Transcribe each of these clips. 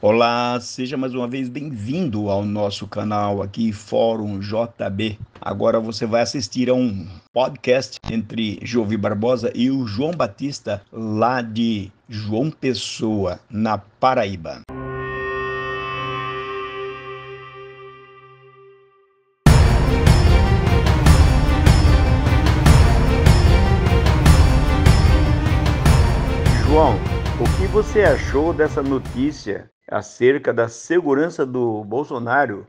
Olá, seja mais uma vez bem-vindo ao nosso canal aqui, Fórum JB. Agora você vai assistir a um podcast entre Jovi Barbosa e o João Batista, lá de João Pessoa, na Paraíba. João, o que você achou dessa notícia acerca da segurança do Bolsonaro,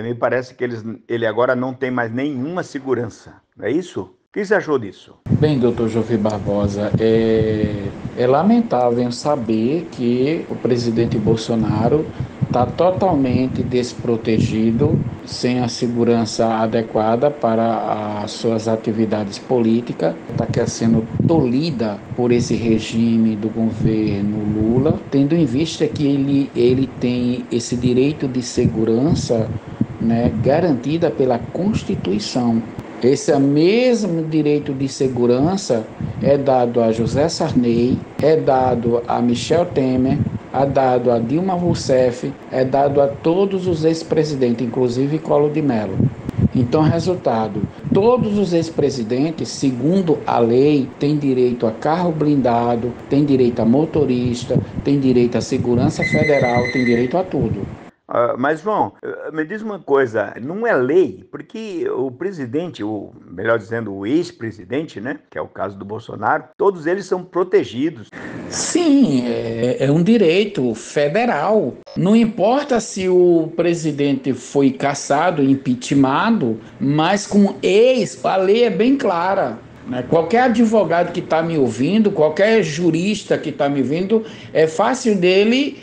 me parece que ele agora não tem mais nenhuma segurança, não é isso? O que você achou disso? Bem, doutor Jovi Barbosa, é lamentável saber que o presidente Bolsonaro está totalmente desprotegido, sem a segurança adequada para as suas atividades políticas, está sendo tolhida por esse regime do governo Lula, tendo em vista que ele tem esse direito de segurança, né, garantida pela Constituição. Esse mesmo direito de segurança é dado a José Sarney, é dado a Michel Temer, é dado a Dilma Rousseff, é dado a todos os ex-presidentes, inclusive Collor de Mello. Então, resultado, todos os ex-presidentes, segundo a lei, têm direito a carro blindado, têm direito a motorista, têm direito à segurança federal, têm direito a tudo. Mas, João, me diz uma coisa, não é lei, porque o presidente, ou melhor dizendo, o ex-presidente, né, que é o caso do Bolsonaro, todos eles são protegidos. Sim, é um direito federal. Não importa se o presidente foi cassado, impeachmentado, mas com ex, a lei é bem clara. Qualquer advogado que está me ouvindo, qualquer jurista que está me ouvindo, é fácil dele,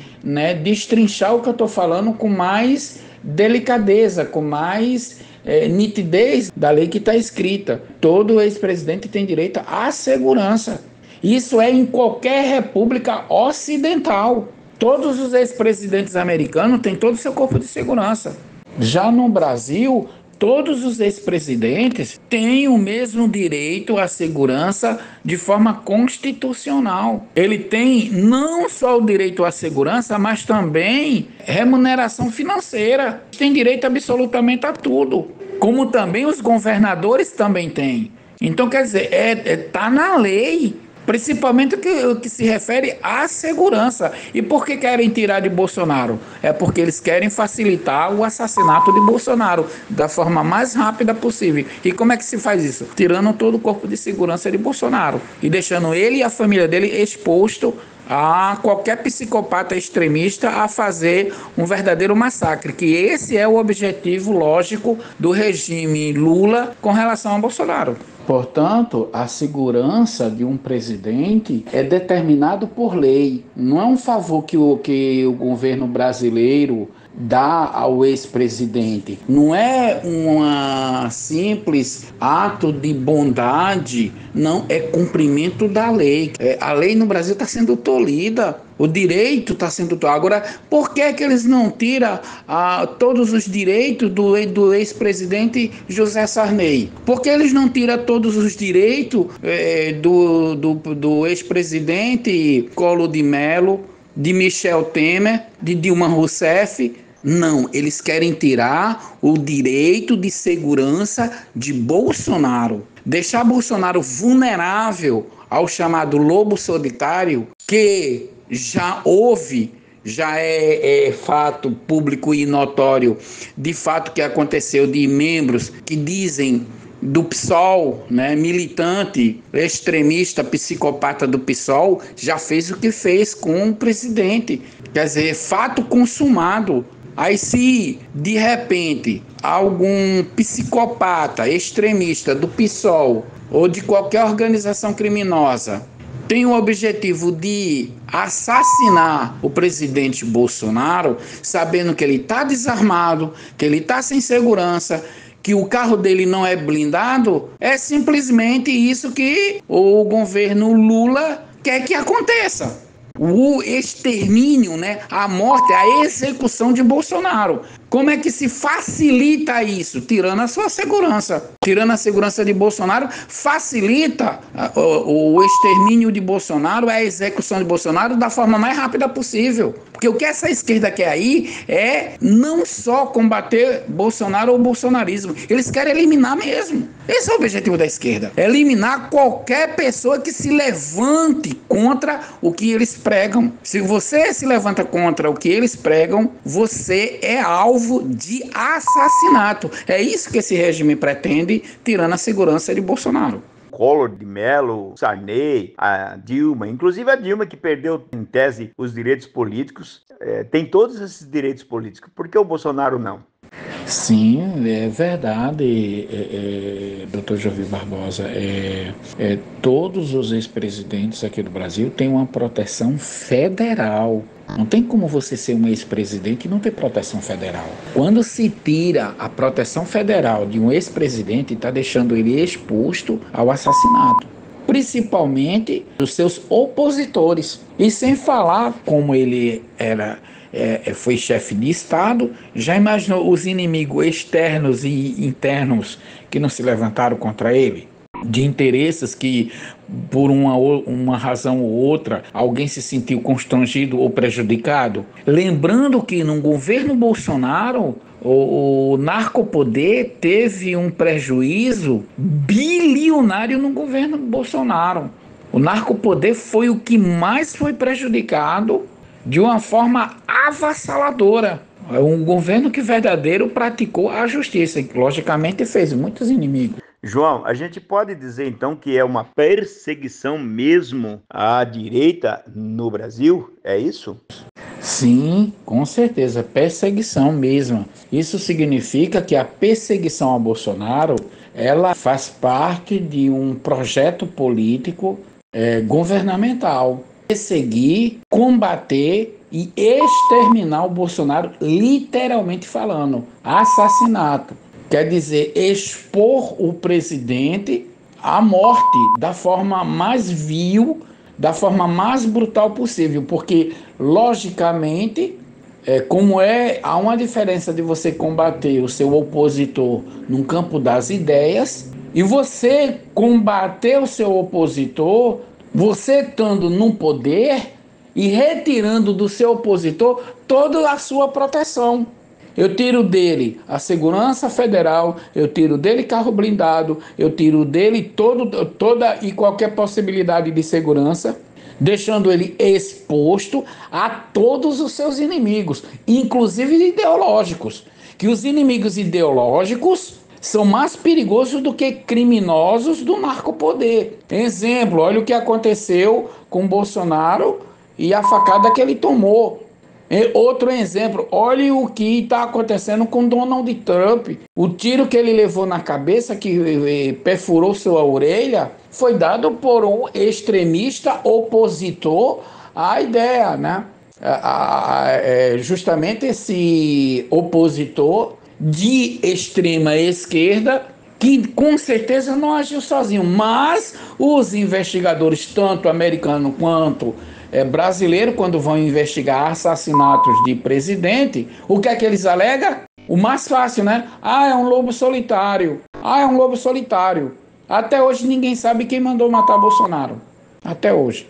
destrinchar o que eu estou falando com mais delicadeza, com mais nitidez da lei que está escrita. Todo ex-presidente tem direito à segurança. Isso é em qualquer república ocidental. Todos os ex-presidentes americanos têm todo o seu corpo de segurança. Já no Brasil, todos os ex-presidentes têm o mesmo direito à segurança de forma constitucional. Ele tem não só o direito à segurança, mas também remuneração financeira. Tem direito absolutamente a tudo. Como também os governadores também têm. Então, quer dizer, tá na lei. Principalmente o que se refere à segurança. E por que querem tirar de Bolsonaro? É porque eles querem facilitar o assassinato de Bolsonaro da forma mais rápida possível. E como é que se faz isso? Tirando todo o corpo de segurança de Bolsonaro e deixando ele e a família dele exposto a qualquer psicopata extremista a fazer um verdadeiro massacre, que esse é o objetivo lógico do regime Lula com relação a Bolsonaro. Portanto, a segurança de um presidente é determinado por lei. Não é um favor que o governo brasileiro dá ao ex-presidente. Não é um simples ato de bondade, não, é cumprimento da lei. A lei no Brasil está sendo tolhida. O direito está sendo tolhido. Agora, por que eles não tiram todos os direitos do ex-presidente José Sarney? Por que eles não tiram todos os direitos do ex-presidente Collor de Mello, de Michel Temer, de Dilma Rousseff? Não, eles querem tirar o direito de segurança de Bolsonaro. Deixar Bolsonaro vulnerável ao chamado lobo solitário, que já é fato público e notório, de fato que aconteceu de membros que dizem do PSOL, militante, extremista, psicopata do PSOL, já fez o que fez com o presidente. Quer dizer, fato consumado. Aí se, de repente, algum psicopata, extremista do PSOL ou de qualquer organização criminosa tem o objetivo de assassinar o presidente Bolsonaro, sabendo que ele está desarmado, que ele está sem segurança, que o carro dele não é blindado, é simplesmente isso que o governo Lula quer que aconteça. O extermínio, a morte, a execução de Bolsonaro. Como é que se facilita isso? Tirando a sua segurança. Tirando a segurança de Bolsonaro, facilita o extermínio de Bolsonaro, a execução de Bolsonaro da forma mais rápida possível. Porque o que essa esquerda quer aí é não só combater Bolsonaro ou bolsonarismo, eles querem eliminar mesmo. Esse é o objetivo da esquerda. Eliminar qualquer pessoa que se levante contra o que eles pregam. Se você se levanta contra o que eles pregam, você é alvo de assassinato. É isso que esse regime pretende, tirando a segurança de Bolsonaro. Collor de Mello, Sarney, a Dilma, inclusive a Dilma, que perdeu, em tese, os direitos políticos, tem todos esses direitos políticos. Por que o Bolsonaro não? Sim, é verdade, Dr. Jovem Barbosa. Todos os ex-presidentes aqui do Brasil têm uma proteção federal. Não tem como você ser um ex-presidente e não ter proteção federal. Quando se tira a proteção federal de um ex-presidente, está deixando ele exposto ao assassinato, principalmente dos seus opositores. E sem falar como ele foi chefe de Estado, já imaginou os inimigos externos e internos que não se levantaram contra ele? De interesses que, por uma razão ou outra, alguém se sentiu constrangido ou prejudicado. Lembrando que no governo Bolsonaro, o narcopoder teve um prejuízo bilionário no governo Bolsonaro. O narcopoder foi o que mais foi prejudicado de uma forma avassaladora. É um governo que verdadeiro praticou a justiça e, logicamente, fez muitos inimigos. João, a gente pode dizer então que é uma perseguição mesmo à direita no Brasil? É isso? Sim, com certeza, perseguição mesmo. Isso significa que a perseguição a Bolsonaro, ela faz parte de um projeto político governamental. Perseguir, combater e exterminar o Bolsonaro, literalmente falando, assassinato. Quer dizer, expor o presidente à morte da forma mais vil, da forma mais brutal possível, porque, logicamente, há uma diferença de você combater o seu opositor no campo das ideias e você combater o seu opositor, você estando no poder e retirando do seu opositor toda a sua proteção. Eu tiro dele a segurança federal, eu tiro dele carro blindado, eu tiro dele toda e qualquer possibilidade de segurança, deixando ele exposto a todos os seus inimigos, inclusive ideológicos. Que os inimigos ideológicos são mais perigosos do que criminosos do narcopoder. Exemplo, olha o que aconteceu com Bolsonaro e a facada que ele tomou. Outro exemplo, olhe o que está acontecendo com Donald Trump. O tiro que ele levou na cabeça, que perfurou sua orelha, foi dado por um extremista opositor à ideia, né? Justamente esse opositor de extrema esquerda, que com certeza não agiu sozinho, mas os investigadores, tanto americanos quanto brasileiro, quando vão investigar assassinatos de presidente, o que é que eles alegam? O mais fácil, né? É um lobo solitário. É um lobo solitário. Até hoje ninguém sabe quem mandou matar Bolsonaro. Até hoje.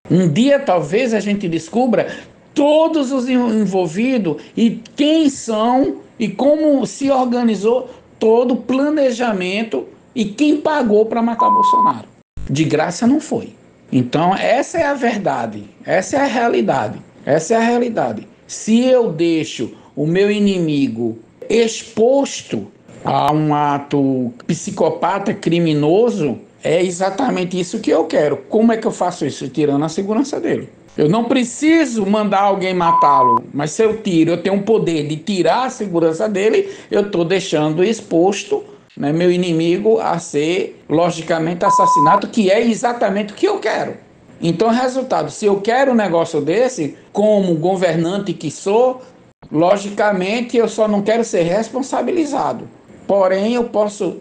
Um dia talvez a gente descubra todos os envolvidos e quem são e como se organizou todo o planejamento e quem pagou para matar Bolsonaro. De graça não foi. Então, essa é a verdade, essa é a realidade, essa é a realidade. Se eu deixo o meu inimigo exposto a um ato psicopata, criminoso, é exatamente isso que eu quero. Como é que eu faço isso? Tirando a segurança dele. Eu não preciso mandar alguém matá-lo, mas se eu tiro, eu tenho o poder de tirar a segurança dele, eu estou deixando exposto, né, meu inimigo a ser, logicamente, assassinado, que é exatamente o que eu quero. Então, resultado, se eu quero um negócio desse, como governante que sou, logicamente, eu só não quero ser responsabilizado. Porém, eu posso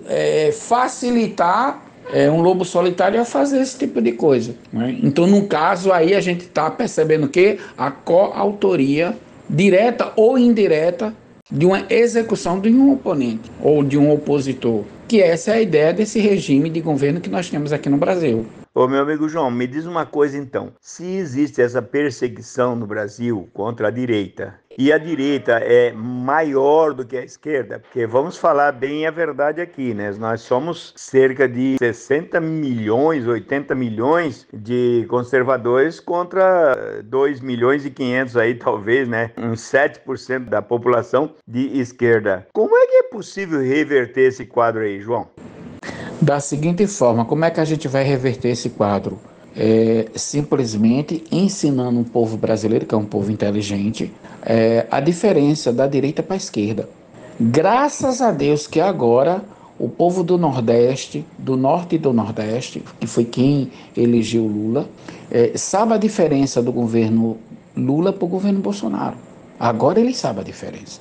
facilitar um lobo solitário a fazer esse tipo de coisa, né? Então, no caso, aí a gente está percebendo que a coautoria, direta ou indireta, de uma execução de um oponente ou de um opositor, que essa é a ideia desse regime de governo que nós temos aqui no Brasil. Ô, meu amigo João, me diz uma coisa então. Se existe essa perseguição no Brasil contra a direita, e a direita é maior do que a esquerda, porque vamos falar bem a verdade aqui, né? Nós somos cerca de 60 milhões, 80 milhões de conservadores contra 2 milhões e 500 aí, talvez, né? Uns 7% da população de esquerda. Como é que é possível reverter esse quadro aí, João? Da seguinte forma, como é que a gente vai reverter esse quadro? Simplesmente ensinando o povo brasileiro, que é um povo inteligente, a diferença da direita para a esquerda. Graças a Deus que agora o povo do Nordeste, do Norte e do Nordeste, que foi quem elegeu Lula, sabe a diferença do governo Lula para o governo Bolsonaro. Agora eles sabem a diferença.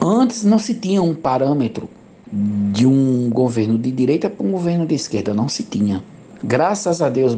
Antes não se tinha um parâmetro de um governo de direita para um governo de esquerda, não se tinha. Graças a Deus,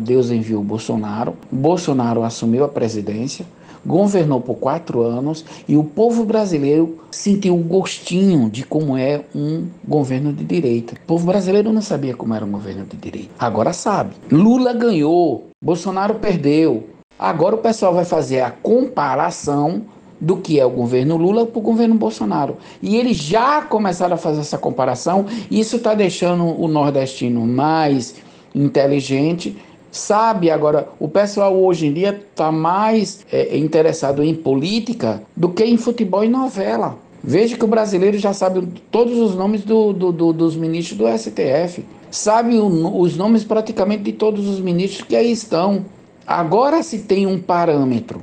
Deus enviou Bolsonaro assumiu a presidência, governou por 4 anos e o povo brasileiro sentiu o gostinho de como é um governo de direita. O povo brasileiro não sabia como era um governo de direita, agora sabe. Lula ganhou, Bolsonaro perdeu. Agora o pessoal vai fazer a comparação do que é o governo Lula para o governo Bolsonaro. E eles já começaram a fazer essa comparação, e isso está deixando o nordestino mais inteligente, sabe? Agora, o pessoal hoje em dia está mais interessado em política do que em futebol e novela. Veja que o brasileiro já sabe todos os nomes dos ministros do STF, sabe os nomes praticamente de todos os ministros que aí estão. Agora se tem um parâmetro.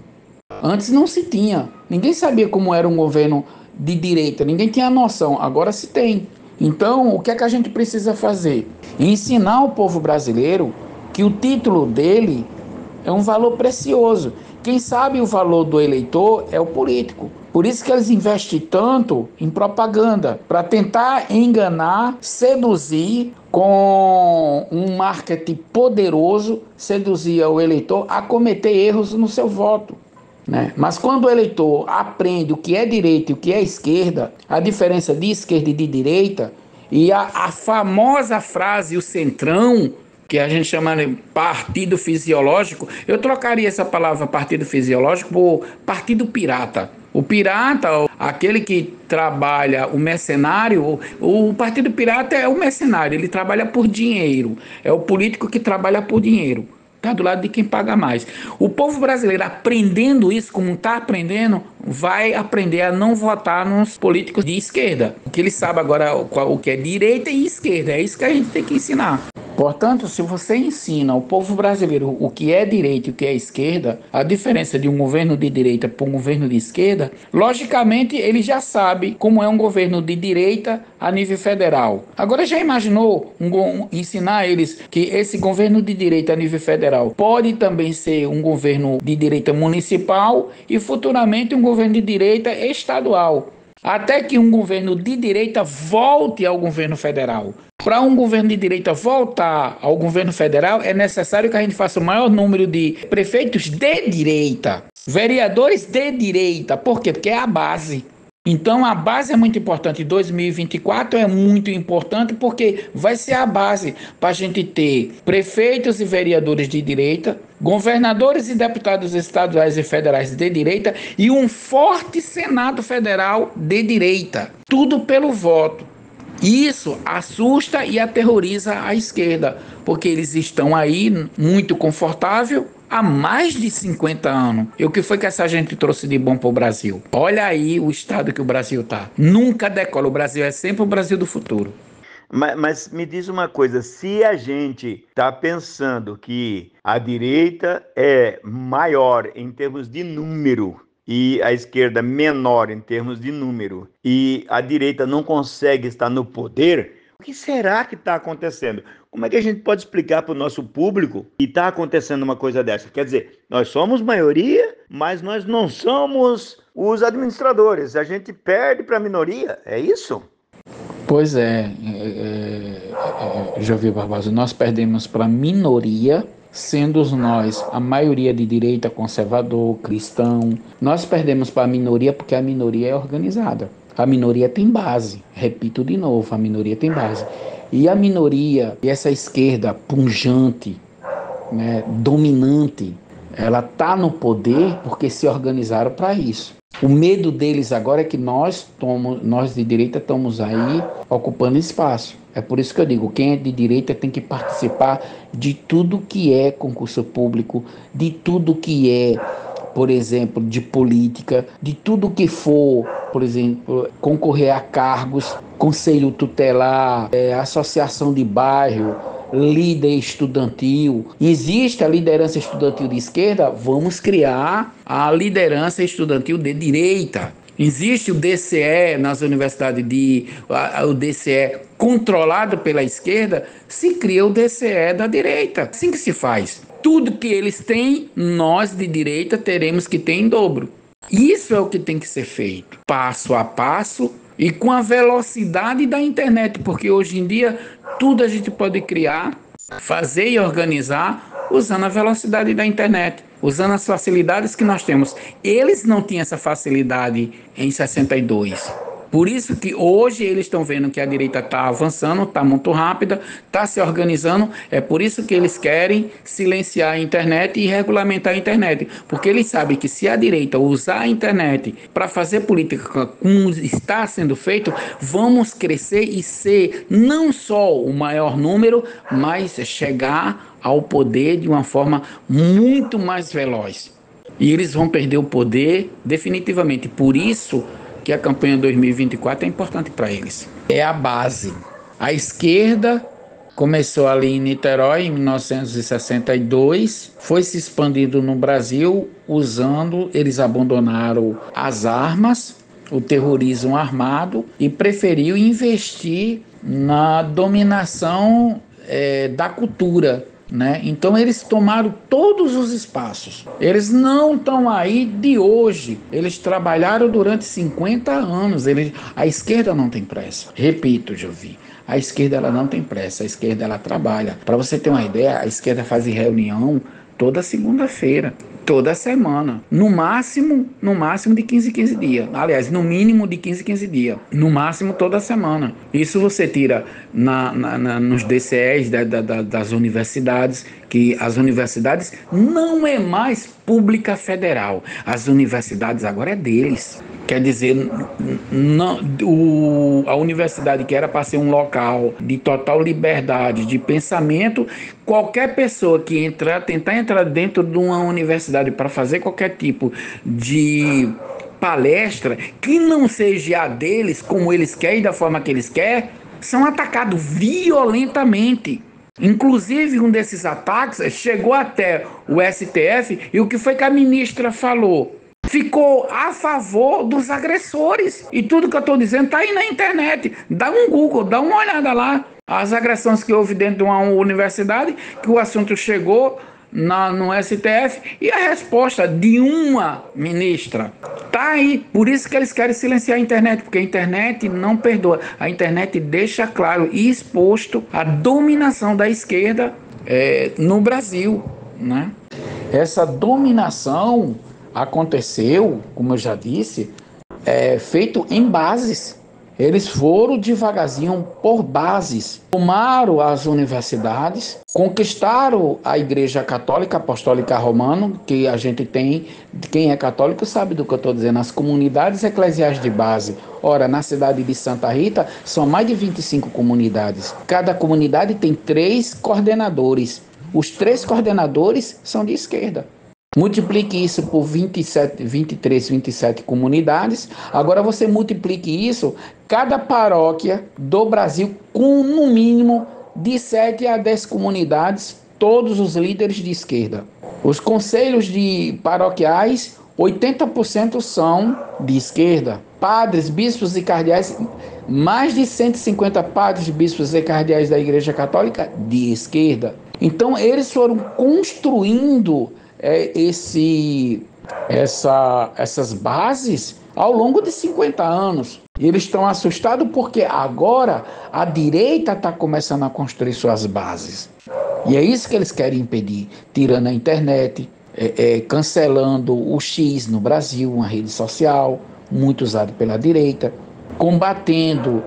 Antes não se tinha. Ninguém sabia como era um governo de direita. Ninguém tinha noção. Agora se tem. Então, o que é que a gente precisa fazer? Ensinar o povo brasileiro que o título dele é um valor precioso. Quem sabe o valor do eleitor é o político. Por isso que eles investem tanto em propaganda, para tentar enganar, seduzir com um marketing poderoso, seduzir o eleitor a cometer erros no seu voto. Né? Mas quando o eleitor aprende o que é direita e o que é esquerda, a diferença de esquerda e de direita, e a famosa frase, o centrão, que a gente chama de partido fisiológico, eu trocaria essa palavra partido fisiológico por partido pirata. O pirata, aquele que trabalha, o mercenário, o partido pirata é o mercenário, ele trabalha por dinheiro, é o político que trabalha por dinheiro. Está do lado de quem paga mais. O povo brasileiro, aprendendo isso, como está aprendendo, vai aprender a não votar nos políticos de esquerda. Porque ele sabe agora o que é direita e esquerda. É isso que a gente tem que ensinar. Portanto, se você ensina ao povo brasileiro o que é direita e o que é esquerda, a diferença de um governo de direita para um governo de esquerda, logicamente ele já sabe como é um governo de direita a nível federal. Agora, já imaginou ensinar eles que esse governo de direita a nível federal pode também ser um governo de direita municipal e futuramente um governo de direita estadual? Até que um governo de direita volte ao governo federal. Para um governo de direita voltar ao governo federal, é necessário que a gente faça o maior número de prefeitos de direita, vereadores de direita. Por quê? Porque é a base. Então a base é muito importante. 2024 é muito importante porque vai ser a base para a gente ter prefeitos e vereadores de direita, governadores e deputados estaduais e federais de direita e um forte Senado Federal de direita. Tudo pelo voto. Isso assusta e aterroriza a esquerda, porque eles estão aí muito confortável há mais de 50 anos. E o que foi que essa gente trouxe de bom para o Brasil? Olha aí o estado que o Brasil está. Nunca decola. O Brasil é sempre o Brasil do futuro. Mas me diz uma coisa, se a gente está pensando que a direita é maior em termos de número e a esquerda menor em termos de número, e a direita não consegue estar no poder, o que será que está acontecendo? Como é que a gente pode explicar para o nosso público que está acontecendo uma coisa dessa? Quer dizer, nós somos maioria, mas nós não somos os administradores. A gente perde para a minoria, é isso? Pois é, Jovi Barbosa, nós perdemos para a minoria sendo nós a maioria de direita, conservador, cristão. Nós perdemos para a minoria porque a minoria é organizada. A minoria tem base, repito de novo, a minoria tem base. E a minoria, e essa esquerda punjante, né, dominante, ela está no poder porque se organizaram para isso. O medo deles agora é que nós de direita estamos aí ocupando espaço. É por isso que eu digo, quem é de direita tem que participar de tudo que é concurso público, de tudo que é, por exemplo, de política, de tudo que for, por exemplo, concorrer a cargos, conselho tutelar, associação de bairro, líder estudantil. Existe a liderança estudantil de esquerda, vamos criar a liderança estudantil de direita. Existe o DCE nas universidades, o DCE controlado pela esquerda, se cria o DCE da direita. Assim que se faz. Tudo que eles têm, nós de direita teremos que ter em dobro. Isso é o que tem que ser feito, passo a passo e com a velocidade da internet, porque hoje em dia tudo a gente pode criar, fazer e organizar usando a velocidade da internet, usando as facilidades que nós temos. Eles não tinham essa facilidade em 62. Por isso que hoje eles estão vendo que a direita está avançando, está muito rápida, está se organizando. É por isso que eles querem silenciar a internet e regulamentar a internet. Porque eles sabem que se a direita usar a internet para fazer política como está sendo feito, vamos crescer e ser não só o maior número, mas chegar ao poder de uma forma muito mais veloz. E eles vão perder o poder definitivamente. Por isso que a campanha 2024 é importante para eles. É a base. A esquerda começou ali em Niterói em 1962, foi se expandindo no Brasil eles abandonaram as armas, o terrorismo armado e preferiu investir na dominação da cultura. Né? Então eles tomaram todos os espaços. Eles não estão aí de hoje. Eles trabalharam durante 50 anos. A esquerda não tem pressa. Repito, Jovi, a esquerda ela não tem pressa. A esquerda ela trabalha. Para você ter uma ideia, a esquerda faz reunião toda segunda-feira, toda semana, no máximo de 15 em 15 dias. Aliás, no mínimo de 15 em 15 dias, no máximo toda semana. Isso você tira nos DCEs das universidades, que as universidades não é mais pública federal. As universidades agora é deles. Quer dizer, a universidade que era para ser um local de total liberdade de pensamento, qualquer pessoa que tentar entrar dentro de uma universidade para fazer qualquer tipo de palestra que não seja a deles, como eles querem e da forma que eles querem, são atacados violentamente. Inclusive, um desses ataques chegou até o STF e o que foi que a ministra falou? Ficou a favor dos agressores. E tudo que eu estou dizendo está aí na internet. Dá um Google, dá uma olhada lá. As agressões que houve dentro de uma universidade, que o assunto chegou no STF e a resposta de uma ministra está aí. Por isso que eles querem silenciar a internet, porque a internet não perdoa. A internet deixa claro e exposto a dominação da esquerda no Brasil, né? Essa dominação aconteceu, como eu já disse, feito em bases. Eles foram devagarzinho por bases, tomaram as universidades, conquistaram a Igreja Católica Apostólica Romana, que a gente tem, quem é católico sabe do que eu estou dizendo, as comunidades eclesiais de base. Ora, na cidade de Santa Rita, são mais de 25 comunidades. Cada comunidade tem 3 coordenadores. Os 3 coordenadores são de esquerda. Multiplique isso por 23, 27 comunidades. Agora você multiplique isso, cada paróquia do Brasil com no mínimo de 7 a 10 comunidades, todos os líderes de esquerda. Os conselhos de paroquiais, 80% são de esquerda. Padres, bispos e cardeais, mais de 150 padres, bispos e cardeais da Igreja Católica de esquerda. Então eles foram construindo essas bases ao longo de 50 anos. E eles estão assustados porque agora a direita está começando a construir suas bases. E é isso que eles querem impedir, tirando a internet, cancelando o X no Brasil, uma rede social muito usada pela direita, combatendo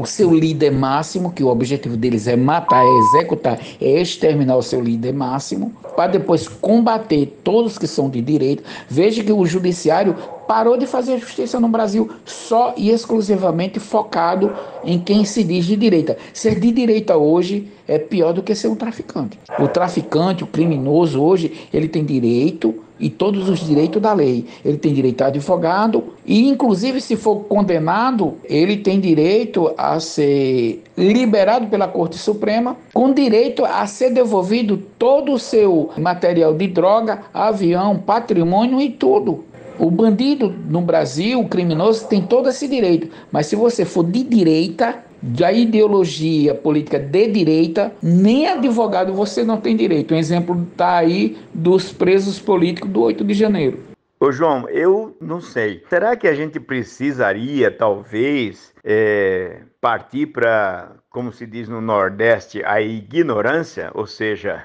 o seu líder máximo, que o objetivo deles é matar, é executar, é exterminar o seu líder máximo, para depois combater todos que são de direita. Veja que o judiciário parou de fazer justiça no Brasil só e exclusivamente focado em quem se diz de direita. Ser de direita hoje é pior do que ser um traficante. O traficante, o criminoso hoje, ele tem direito e todos os direitos da lei. Ele tem direito a advogado e, inclusive, se for condenado, ele tem direito a ser liberado pela Corte Suprema, com direito a ser devolvido todo o seu material de droga, avião, patrimônio e tudo. O bandido no Brasil, o criminoso, tem todo esse direito. Mas se você for de direita, da ideologia política de direita, nem advogado você não tem direito. Um exemplo está aí dos presos políticos do 8 de janeiro. Ô João, eu não sei. Será que a gente precisaria, talvez, partir para, como se diz no Nordeste, a ignorância? Ou seja,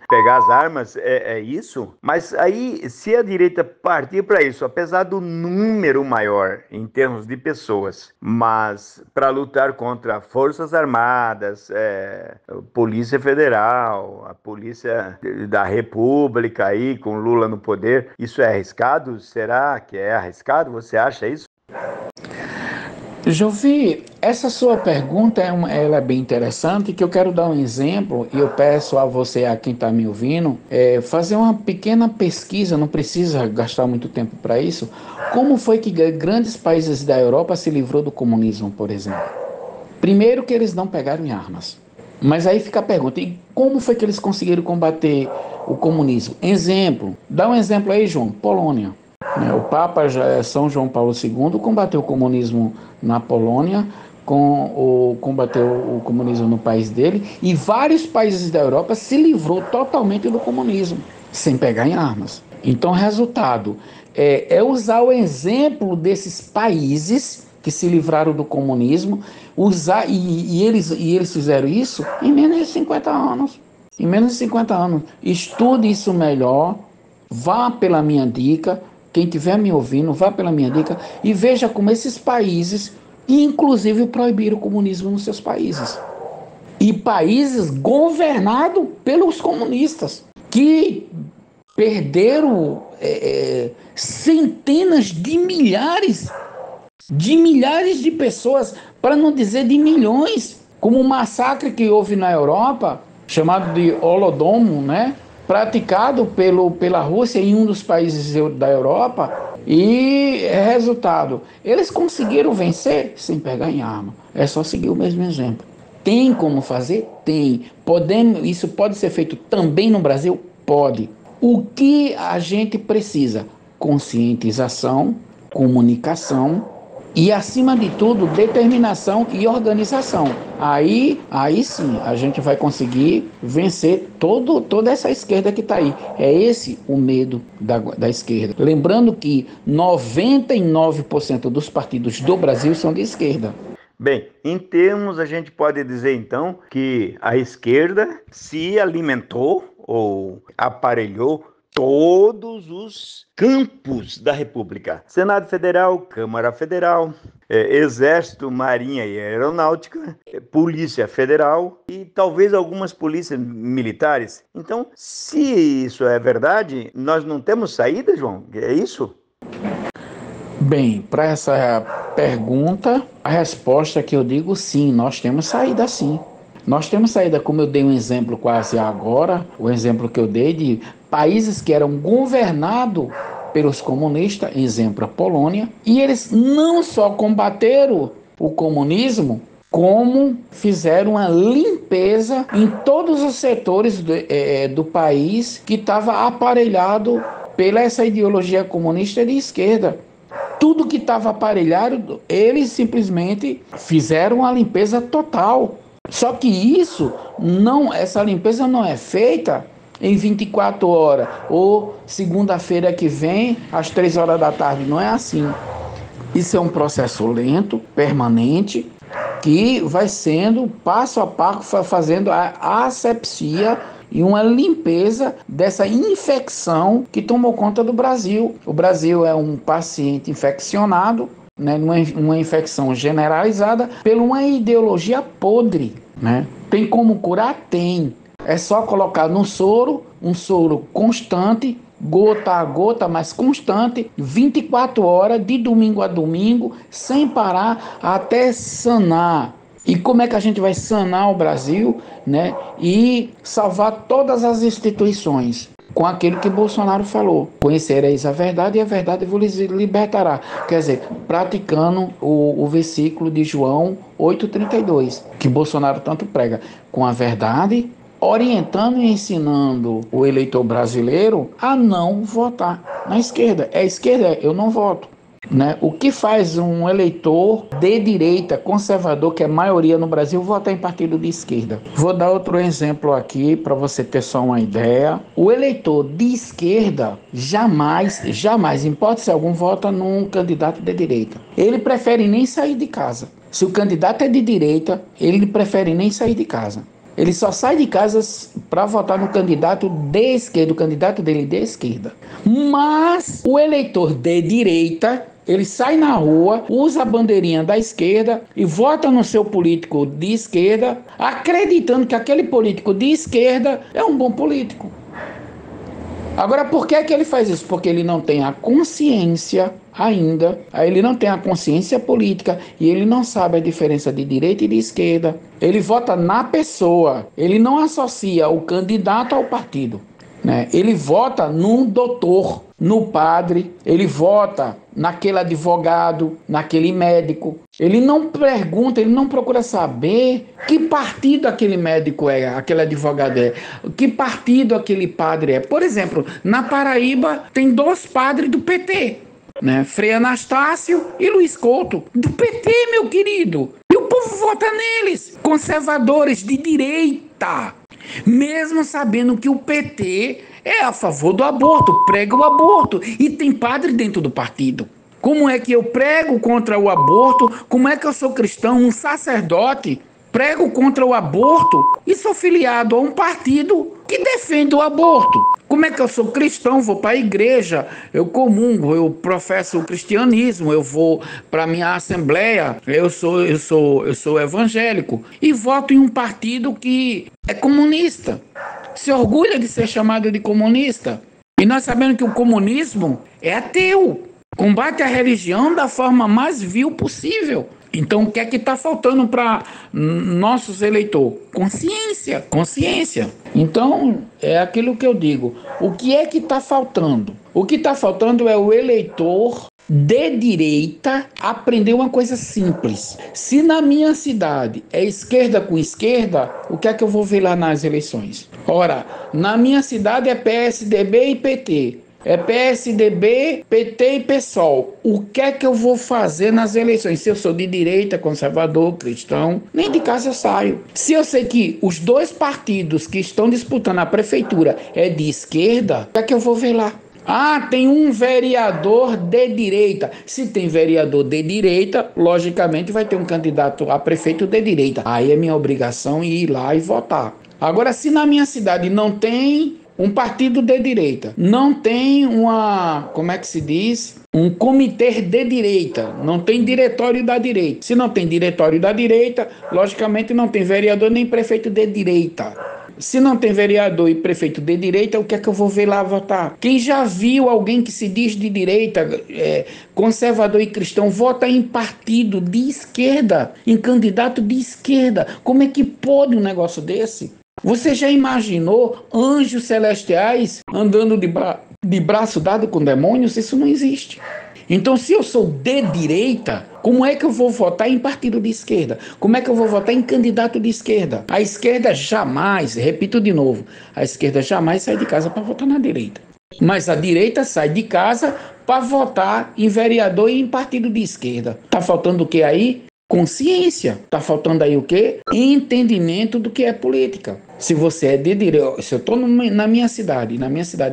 pegar as armas, é isso? Mas aí, se a direita partir para isso, apesar do número maior em termos de pessoas, mas para lutar contra Forças Armadas, Polícia Federal, a Polícia da República aí, com Lula no poder, isso é arriscado? Será que é arriscado? Você acha isso? Jovi, essa sua pergunta ela é bem interessante, que eu quero dar um exemplo e eu peço a você, a quem está me ouvindo, fazer uma pequena pesquisa, não precisa gastar muito tempo para isso, como foi que grandes países da Europa se livrou do comunismo, por exemplo. Primeiro que eles não pegaram em armas, mas aí fica a pergunta, e como foi que eles conseguiram combater o comunismo? Exemplo, dá um exemplo aí, João, Polônia. O Papa São João Paulo II combateu o comunismo na Polônia, combateu o comunismo no país dele, e vários países da Europa se livrou totalmente do comunismo, sem pegar em armas. Então, o resultado é usar o exemplo desses países que se livraram do comunismo, eles fizeram isso em menos de 50 anos. Em menos de 50 anos. Estude isso melhor, vá pela minha dica. Quem estiver me ouvindo, vá pela minha dica e veja como esses países, inclusive, proibiram o comunismo nos seus países. E países governados pelos comunistas, que perderam centenas de milhares de pessoas, para não dizer de milhões, como o massacre que houve na Europa, chamado de Holodomor, né? Praticado pela Rússia em um dos países da Europa, e resultado, eles conseguiram vencer sem pegar em arma. É só seguir o mesmo exemplo. Tem como fazer? Tem. Isso pode ser feito também no Brasil? Pode. O que a gente precisa? Conscientização, comunicação e, acima de tudo, determinação e organização. Aí sim, a gente vai conseguir vencer toda essa esquerda que está aí. É esse o medo da esquerda. Lembrando que 99% dos partidos do Brasil são de esquerda. Bem, em termos, a gente pode dizer então que a esquerda se alimentou ou aparelhou todos os campos da República. Senado Federal, Câmara Federal, Exército, Marinha e Aeronáutica, Polícia Federal e talvez algumas polícias militares. Então, se isso é verdade, nós não temos saída, João? É isso? Bem, para essa pergunta, a resposta é que eu digo sim, nós temos saída sim. Nós temos saída, como eu dei um exemplo quase agora, o exemplo que eu dei de países que eram governados pelos comunistas, exemplo a Polônia, e eles não só combateram o comunismo, como fizeram uma limpeza em todos os setores do país que estava aparelhado pela essa ideologia comunista de esquerda. Tudo que estava aparelhado, eles simplesmente fizeram uma limpeza total. Só que essa limpeza não é feita em 24 horas ou segunda-feira que vem às 3 horas da tarde, não é assim. Isso é um processo lento, permanente, que vai sendo passo a passo, fazendo a asepsia e uma limpeza dessa infecção que tomou conta do Brasil. O Brasil é um paciente infeccionado, né, uma infecção generalizada por uma ideologia podre, né? Tem como curar? Tem. É só colocar no soro, um soro constante, gota a gota, mas constante, 24 horas, de domingo a domingo, sem parar, até sanar. E como é que a gente vai sanar o Brasil, né? E salvar todas as instituições? Com aquilo que Bolsonaro falou: conhecereis a verdade e a verdade vos libertará. Quer dizer, praticando o versículo de João 8,32, que Bolsonaro tanto prega, com a verdade, orientando e ensinando o eleitor brasileiro a não votar na esquerda. É esquerda, eu não voto. Né? O que faz um eleitor de direita, conservador, que é a maioria no Brasil, votar em partido de esquerda? Vou dar outro exemplo aqui para você ter só uma ideia. O eleitor de esquerda jamais, em hipótese alguma, vota num candidato de direita. Ele prefere nem sair de casa. Se o candidato é de direita, ele prefere nem sair de casa. Ele só sai de casa para votar no candidato de esquerda, o candidato dele de esquerda. Mas o eleitor de direita, ele sai na rua, usa a bandeirinha da esquerda e vota no seu político de esquerda, acreditando que aquele político de esquerda é um bom político. Agora, por que é que ele faz isso? Porque ele não tem a consciência ainda, ele não tem a consciência política e ele não sabe a diferença de direita e de esquerda. Ele vota na pessoa, ele não associa o candidato ao partido, né? Ele vota no doutor, no padre, ele vota naquele advogado, naquele médico. Ele não pergunta, ele não procura saber que partido aquele médico é, aquele advogado é, que partido aquele padre é. Por exemplo, na Paraíba tem 2 padres do PT, né? Frei Anastácio e Luiz Couto, do PT, meu querido. E o povo vota neles, conservadores de direita, mesmo sabendo que o PT é a favor do aborto, prega o aborto, e tem padre dentro do partido. Como é que eu prego contra o aborto? Como é que eu sou cristão, um sacerdote, prego contra o aborto e sou filiado a um partido que defende o aborto? Como é que eu sou cristão, vou para a igreja, eu comungo, eu professo o cristianismo, eu vou para a minha assembleia, eu sou evangélico e voto em um partido que é comunista, se orgulha de ser chamado de comunista. E nós sabemos que o comunismo é ateu, combate a religião da forma mais vil possível. Então, o que é que está faltando para nossos eleitores? Consciência. Então, é aquilo que eu digo. O que é que está faltando? O que está faltando é o eleitor de direita aprender uma coisa simples. Se na minha cidade é esquerda com esquerda, o que é que eu vou ver lá nas eleições? Ora, na minha cidade é PSDB e PT. É PSDB, PT e PSOL. O que é que eu vou fazer nas eleições? Se eu sou de direita, conservador, cristão, nem de casa eu saio. Se eu sei que os 2 partidos que estão disputando a prefeitura é de esquerda, o que é que eu vou ver lá? Ah, tem um vereador de direita. Se tem vereador de direita, logicamente vai ter um candidato a prefeito de direita. Aí é minha obrigação ir lá e votar. Agora, se na minha cidade não tem um partido de direita, não tem um comitê de direita, não tem diretório da direita. Se não tem diretório da direita, logicamente não tem vereador nem prefeito de direita. Se não tem vereador e prefeito de direita, o que é que eu vou ver lá votar? Quem já viu alguém que se diz de direita, conservador e cristão, vota em partido de esquerda, em candidato de esquerda? Como é que pode um negócio desse? Você já imaginou anjos celestiais andando de braço dado com demônios? Isso não existe. Então, se eu sou de direita, como é que eu vou votar em partido de esquerda? Como é que eu vou votar em candidato de esquerda? A esquerda jamais, repito de novo, a esquerda jamais sai de casa para votar na direita. Mas a direita sai de casa para votar em vereador e em partido de esquerda. Tá faltando o que aí? Consciência. Tá faltando aí o quê? Entendimento do que é política. Se você é de direita, se eu estou na minha cidade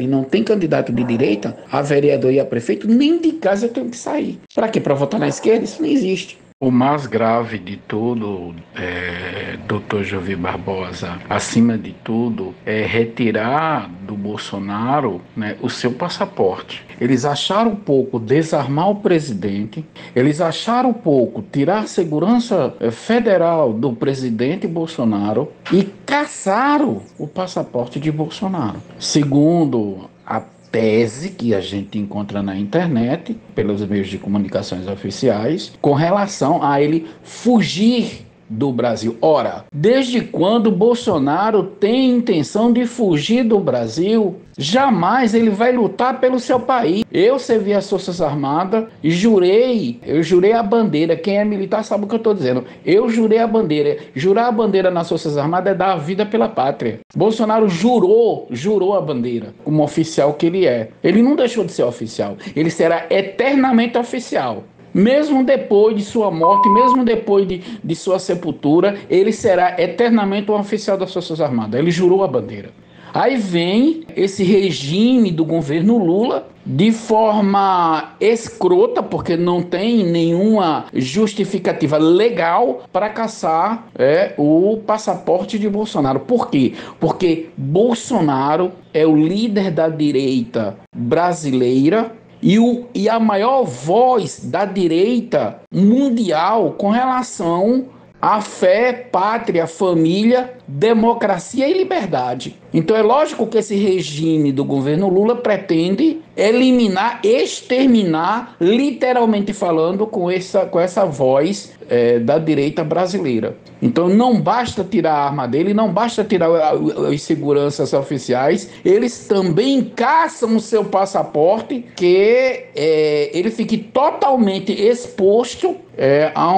não tem candidato de direita, a vereador e a prefeito, nem de casa eu tenho que sair. Para quê? Para votar na esquerda? Isso não existe. O mais grave de tudo, Dr. Jovi Barbosa, acima de tudo, é retirar do Bolsonaro, né, o seu passaporte. Eles acharam pouco desarmar o presidente, eles acharam pouco tirar a segurança federal do presidente Bolsonaro e caçaram o passaporte de Bolsonaro. Segundo a tese que a gente encontra na internet, pelos meios de comunicações oficiais, com relação a ele fugir do Brasil. Ora, desde quando Bolsonaro tem intenção de fugir do Brasil? Jamais ele vai lutar pelo seu país. Eu servi as Forças Armadas e eu jurei a bandeira. Quem é militar sabe o que eu estou dizendo. Eu jurei a bandeira. Jurar a bandeira nas Forças Armadas é dar a vida pela pátria. Bolsonaro jurou a bandeira, como oficial que ele é. Ele não deixou de ser oficial. Ele será eternamente oficial. Mesmo depois de sua morte, mesmo depois de sua sepultura, ele será eternamente um oficial das Forças Armadas. Ele jurou a bandeira. Aí vem esse regime do governo Lula de forma escrota, porque não tem nenhuma justificativa legal para caçar o passaporte de Bolsonaro. Por quê? Porque Bolsonaro é o líder da direita brasileira e a maior voz da direita mundial com relação à fé, pátria, família, democracia e liberdade. Então é lógico que esse regime do governo Lula pretende eliminar, exterminar, literalmente falando, com essa voz da direita brasileira. Então não basta tirar a arma dele, não basta tirar as seguranças oficiais, eles também caçam o seu passaporte, que ele fique totalmente exposto a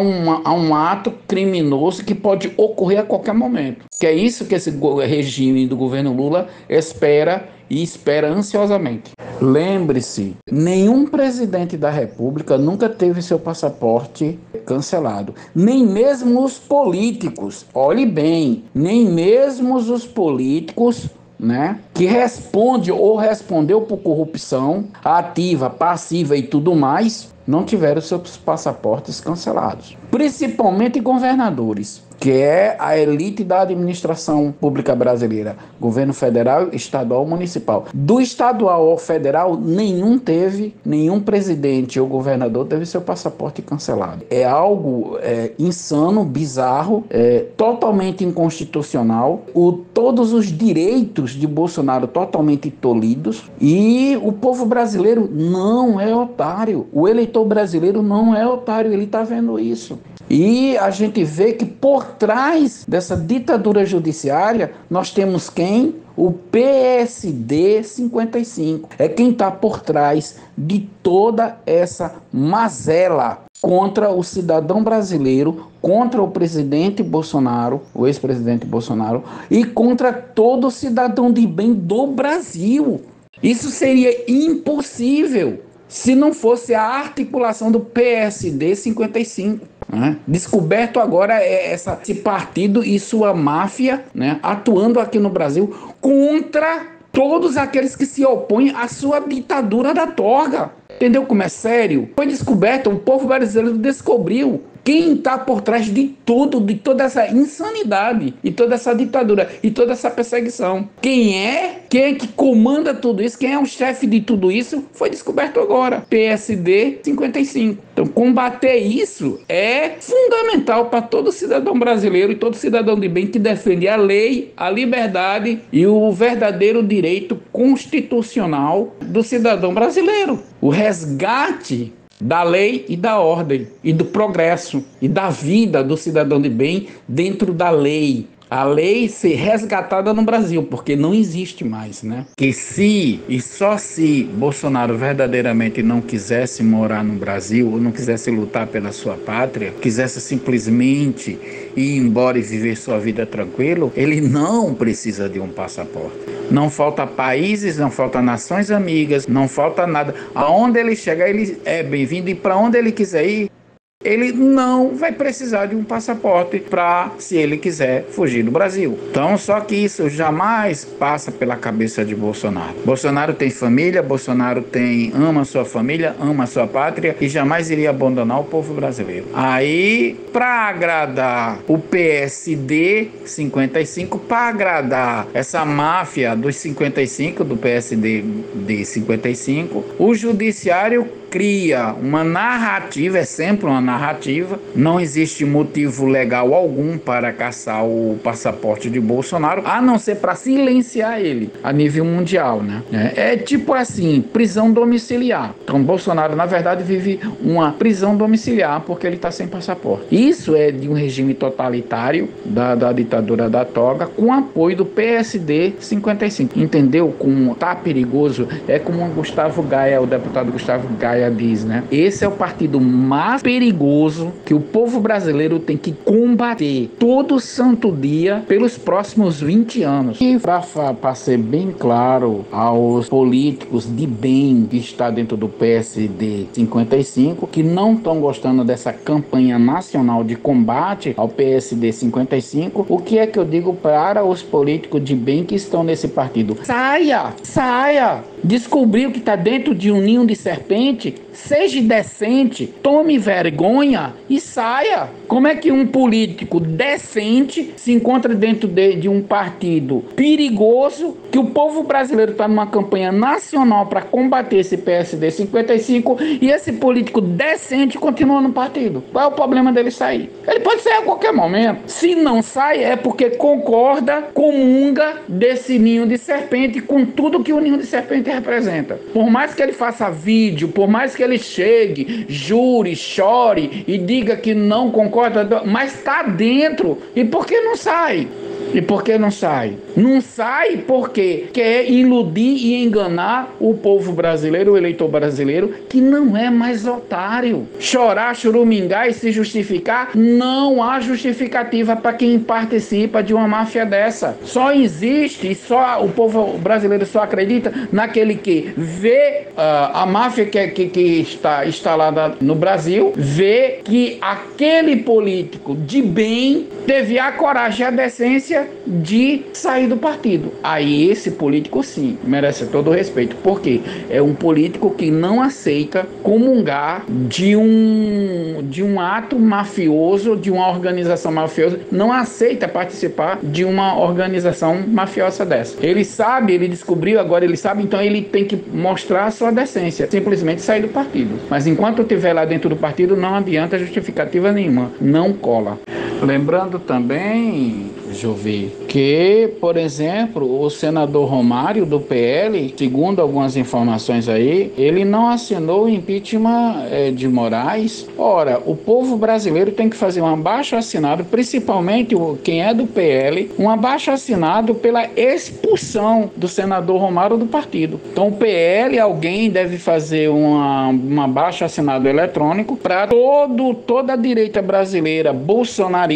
um ato criminoso que pode ocorrer a qualquer momento. Que é isso que esse regime do governo Lula espera e espera ansiosamente. Lembre-se, nenhum presidente da República nunca teve seu passaporte cancelado. Nem mesmo os políticos, olhe bem, nem mesmo os políticos, né, que responde ou respondeu por corrupção ativa, passiva e tudo mais, não tiveram seus passaportes cancelados. Principalmente governadores, que é a elite da administração pública brasileira, governo federal, estadual, municipal. Do estadual ao federal, nenhum presidente ou governador teve seu passaporte cancelado. É algo insano, bizarro, totalmente inconstitucional, todos os direitos de Bolsonaro totalmente tolhidos, e o povo brasileiro não é otário. O eleitor brasileiro não é otário, ele está vendo isso. E a gente vê que por trás dessa ditadura judiciária, nós temos quem? O PSD 55. É quem está por trás de toda essa mazela contra o cidadão brasileiro, contra o presidente Bolsonaro, o ex-presidente Bolsonaro, e contra todo cidadão de bem do Brasil. Isso seria impossível se não fosse a articulação do PSD 55. Né? Descoberto agora esse partido e sua máfia, né, atuando aqui no Brasil contra todos aqueles que se opõem à sua ditadura da toga. Entendeu como é sério? Foi descoberto, o povo brasileiro descobriu quem está por trás de tudo, de toda essa insanidade, e toda essa ditadura, e toda essa perseguição. Quem é que comanda tudo isso, quem é o chefe de tudo isso, foi descoberto agora. PSD 55. Então, combater isso é fundamental para todo cidadão brasileiro e todo cidadão de bem que defende a lei, a liberdade e o verdadeiro direito constitucional do cidadão brasileiro. O resgate da lei e da ordem, e do progresso, e da vida do cidadão de bem dentro da lei. A lei ser resgatada no Brasil, porque não existe mais, né? Que se, e só se, Bolsonaro verdadeiramente não quisesse morar no Brasil, ou não quisesse lutar pela sua pátria, quisesse simplesmente ir embora e viver sua vida tranquilo, ele não precisa de um passaporte. Não falta países, não falta nações amigas, não falta nada. Aonde ele chegar, ele é bem-vindo, e para onde ele quiser ir, ele não vai precisar de um passaporte para, se ele quiser fugir do Brasil. Então, só que isso jamais passa pela cabeça de Bolsonaro. Bolsonaro tem família, Bolsonaro ama sua família, ama sua pátria e jamais iria abandonar o povo brasileiro. Aí, para agradar o PSD 55, para agradar essa máfia dos 55, do PSD de 55, o judiciário cria uma narrativa, é sempre uma narrativa, não existe motivo legal algum para caçar o passaporte de Bolsonaro, a não ser para silenciar ele a nível mundial, né? É tipo assim, prisão domiciliar. Então Bolsonaro, na verdade, vive uma prisão domiciliar porque ele está sem passaporte. Isso é de um regime totalitário da ditadura da toga, com apoio do PSD 55. Entendeu como tá perigoso? É como o Gustavo Gaia, o deputado Gustavo Gaia diz, né? Esse é o partido mais perigoso que o povo brasileiro tem que combater todo santo dia pelos próximos 20 anos. E para ser bem claro aos políticos de bem que está dentro do PSD 55, que não estão gostando dessa campanha nacional de combate ao PSD 55, o que é que eu digo para os políticos de bem que estão nesse partido? Saia! Descobriu que está dentro de um ninho de serpente? Seja decente, tome vergonha e saia. Como é que um político decente se encontra dentro de um partido perigoso, que o povo brasileiro está numa campanha nacional para combater esse PSD 55 e esse político decente continua no partido? Qual é o problema dele sair? Ele pode sair a qualquer momento. Se não sai, é porque concorda, comunga desse ninho de serpente, com tudo que o ninho de serpente representa. Por mais que ele faça vídeo, por mais que ele chegue, jure, chore e diga que não concorda, mas está dentro. E por que não sai? Não sai porque quer iludir e enganar o povo brasileiro, o eleitor brasileiro, que não é mais otário. Chorar, chorumingar e se justificar, não há justificativa para quem participa de uma máfia dessa. Só existe, o povo brasileiro só acredita naquele que vê a máfia que está instalada no Brasil, vê que aquele político de bem teve a coragem e a decência de sair do partido. Aí esse político sim merece todo o respeito. Por quê? É um político que não aceita comungar de um ato mafioso, de uma organização mafiosa, não aceita participar de uma organização mafiosa dessa. Ele sabe, ele descobriu, agora ele sabe, então ele tem que mostrar a sua decência, simplesmente sair do partido. Mas enquanto estiver lá dentro do partido, não adianta justificativa nenhuma, não cola. Lembrando também, Jovi, que, por exemplo, o senador Romário do PL, segundo algumas informações aí, ele não assinou o impeachment de Moraes. Ora, o povo brasileiro tem que fazer um abaixo-assinado, principalmente quem é do PL, um abaixo-assinado pela expulsão do senador Romário do partido. Então, o PL, alguém deve fazer um abaixo-assinado eletrônico para toda a direita brasileira bolsonarista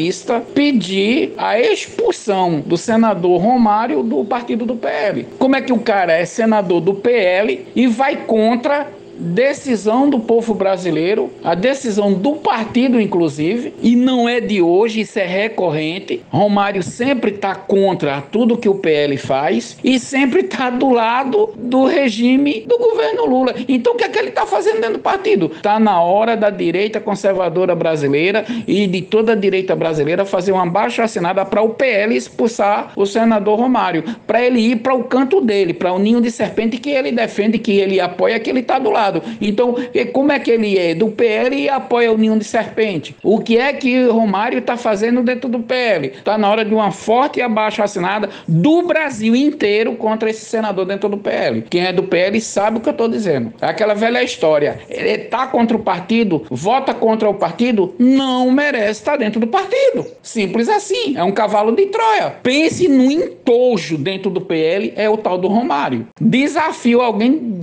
pedir a expulsão do senador Romário do partido do PL. Como é que o cara é senador do PL e vai contra decisão do povo brasileiro, a decisão do partido inclusive, e não é de hoje, isso é recorrente. Romário sempre está contra tudo que o PL faz e sempre está do lado do regime do governo Lula. Então o que é que ele está fazendo dentro do partido? Está na hora da direita conservadora brasileira e de toda a direita brasileira fazer uma abaixo-assinada para o PL expulsar o senador Romário, para ele ir para o canto dele, para o ninho de serpente que ele defende, que ele apoia, que ele está do lado. Então, como é que ele é do PL e apoia o ninho de serpente? O que é que Romário está fazendo dentro do PL? Está na hora de uma forte abaixo-assinada do Brasil inteiro contra esse senador dentro do PL. Quem é do PL sabe o que eu estou dizendo. É aquela velha história. Ele está contra o partido, vota contra o partido, não merece estar dentro do partido. Simples assim. É um cavalo de Troia. Pense no entojo dentro do PL, é o tal do Romário. Desafio alguém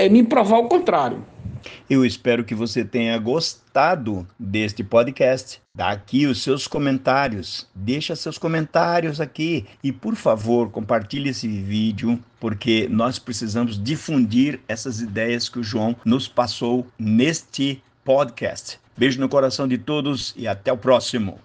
me provar o contrário. Eu espero que você tenha gostado deste podcast. Dá aqui os seus comentários, deixa seus comentários aqui e, por favor, compartilhe esse vídeo, porque nós precisamos difundir essas ideias que o João nos passou neste Podcast. Beijo no coração de todos e até o próximo.